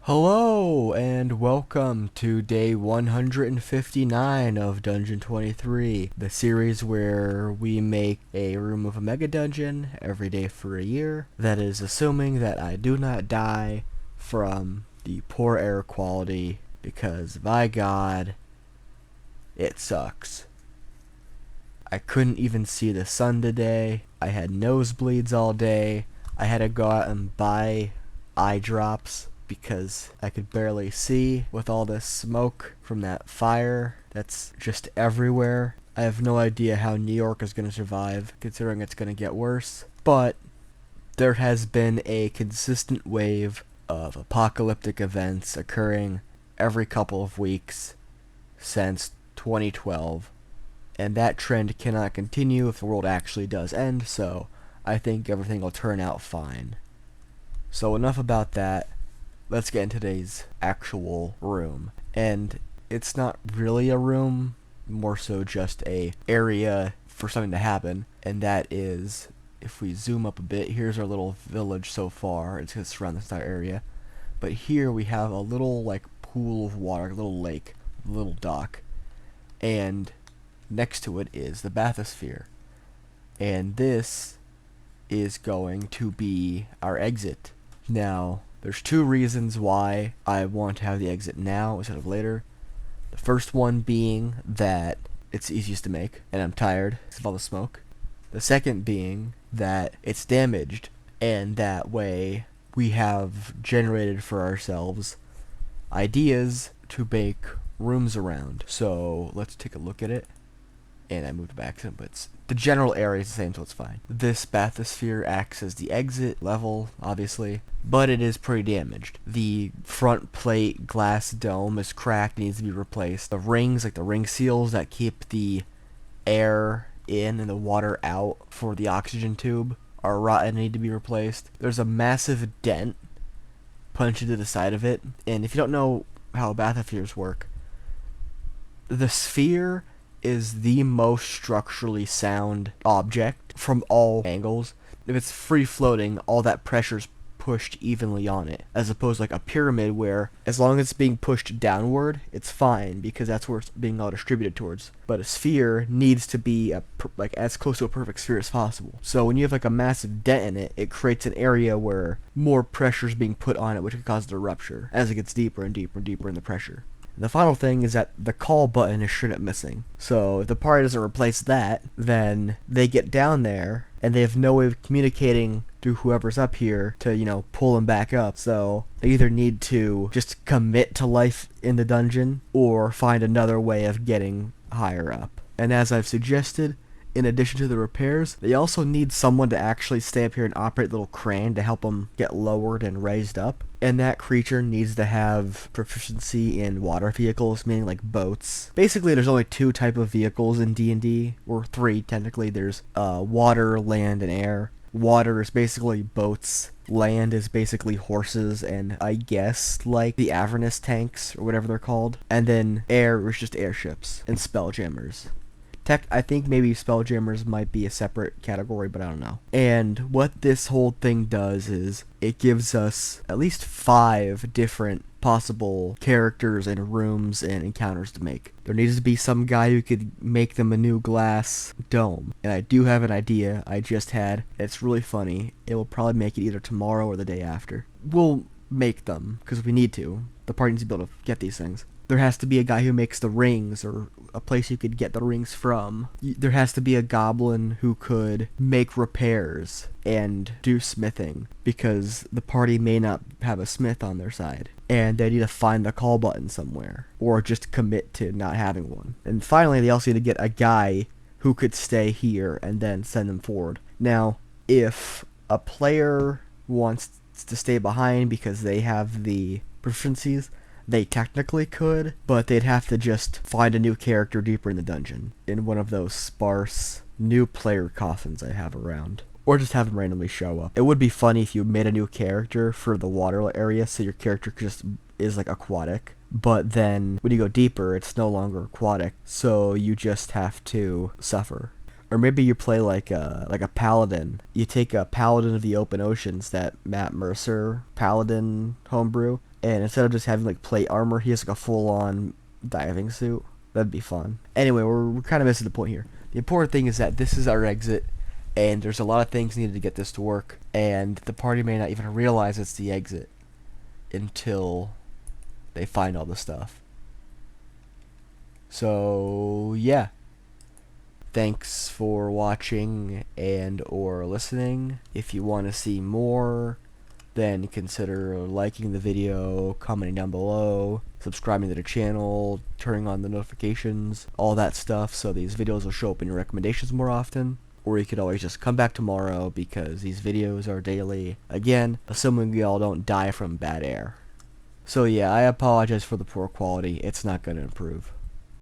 Hello and welcome to day 159 of Dungeon 23, the series where we make a room of a mega dungeon every day for a year. That is assuming that I do not die from the poor air quality, because by God, it sucks. I couldn't even see the sun today. I had nosebleeds all day. I had to go out and buy eye drops because I could barely see with all this smoke from that fire that's just everywhere. I have no idea how New York is going to survive, considering it's going to get worse. But there has been a consistent wave of apocalyptic events occurring every couple of weeks since 2012. And that trend cannot continue if the world actually does end, so I think everything will turn out fine. So enough about that. Let's get into today's actual room. And it's not really a room, more so just a area for something to happen. And that is, if we zoom up a bit, here's our little village so far. It's going to surround this entire area. But here we have a little pool of water, a little lake, a little dock. And next to it is the bathysphere. And this is going to be our exit. Now, there's two reasons why I want to have the exit now instead of later. The first one being that it's easiest to make, and I'm tired of all the smoke. The second being that it's damaged, and that way we have generated for ourselves ideas to make rooms around. So let's take a look at it. And I moved back to it, but the general area is the same, so it's fine. This bathysphere acts as the exit level, obviously, but it is pretty damaged. The front plate glass dome is cracked, needs to be replaced. The rings, like the ring seals that keep the air in and the water out for the oxygen tube, are rotten and need to be replaced. There's a massive dent punched into the side of it, and if you don't know how bathyspheres work, the sphere is the most structurally sound object from all angles. If it's free floating, all that pressure's pushed evenly on it, as opposed to like a pyramid where as long as it's being pushed downward, it's fine because that's where it's being all distributed towards. But a sphere needs to be as close to a perfect sphere as possible. So when you have a massive dent in it, it creates an area where more pressure is being put on it, which could cause it to rupture as it gets deeper and deeper and deeper in the pressure. The final thing is that the call button is straight up missing. So if the party doesn't replace that, then they get down there and they have no way of communicating to whoever's up here to, pull them back up. So they either need to just commit to life in the dungeon or find another way of getting higher up. And as I've suggested, in addition to the repairs, they also need someone to actually stay up here and operate the little crane to help them get lowered and raised up. And that creature needs to have proficiency in water vehicles, meaning like boats. Basically, there's only two type of vehicles in D&D, or three technically. There's water, land, and air. Water is basically boats. Land is basically horses and I guess like the Avernus tanks or whatever they're called. And then air is just airships and spelljammers. I think maybe Spelljammers might be a separate category, but I don't know. And what this whole thing does is it gives us at least 5 different possible characters and rooms and encounters to make. There needs to be some guy who could make them a new glass dome. And I do have an idea I just had. It's really funny. It will probably make it either tomorrow or the day after. We'll make them, because we need to. The party needs to be able to get these things. There has to be a guy who makes the rings, or a place you could get the rings from. There has to be a goblin who could make repairs and do smithing, because the party may not have a smith on their side. And they need to find the call button somewhere, or just commit to not having one. And finally, they also need to get a guy who could stay here and then send them forward. Now, if a player wants to stay behind because they have the proficiencies, they technically could, but they'd have to just find a new character deeper in the dungeon, in one of those sparse new player coffins I have around. Or just have them randomly show up. It would be funny if you made a new character for the water area, so your character just is aquatic. But then, when you go deeper, it's no longer aquatic, so you just have to suffer. Or maybe you play like a paladin. You take a paladin of the open oceans, that Matt Mercer paladin homebrew, And instead of just having like plate armor, he has like a full-on diving suit. That'd be fun. Anyway, we're kind of missing the point here. The important thing is that this is our exit, and there's a lot of things needed to get this to work, and the party may not even realize it's the exit until they find all the stuff. So yeah, thanks for watching and or listening. If you want to see more, then consider liking the video, commenting down below, subscribing to the channel, turning on the notifications, all that stuff, so these videos will show up in your recommendations more often. Or you could always just come back tomorrow, because these videos are daily. Again, assuming we all don't die from bad air. So yeah, I apologize for the poor quality. It's not going to improve.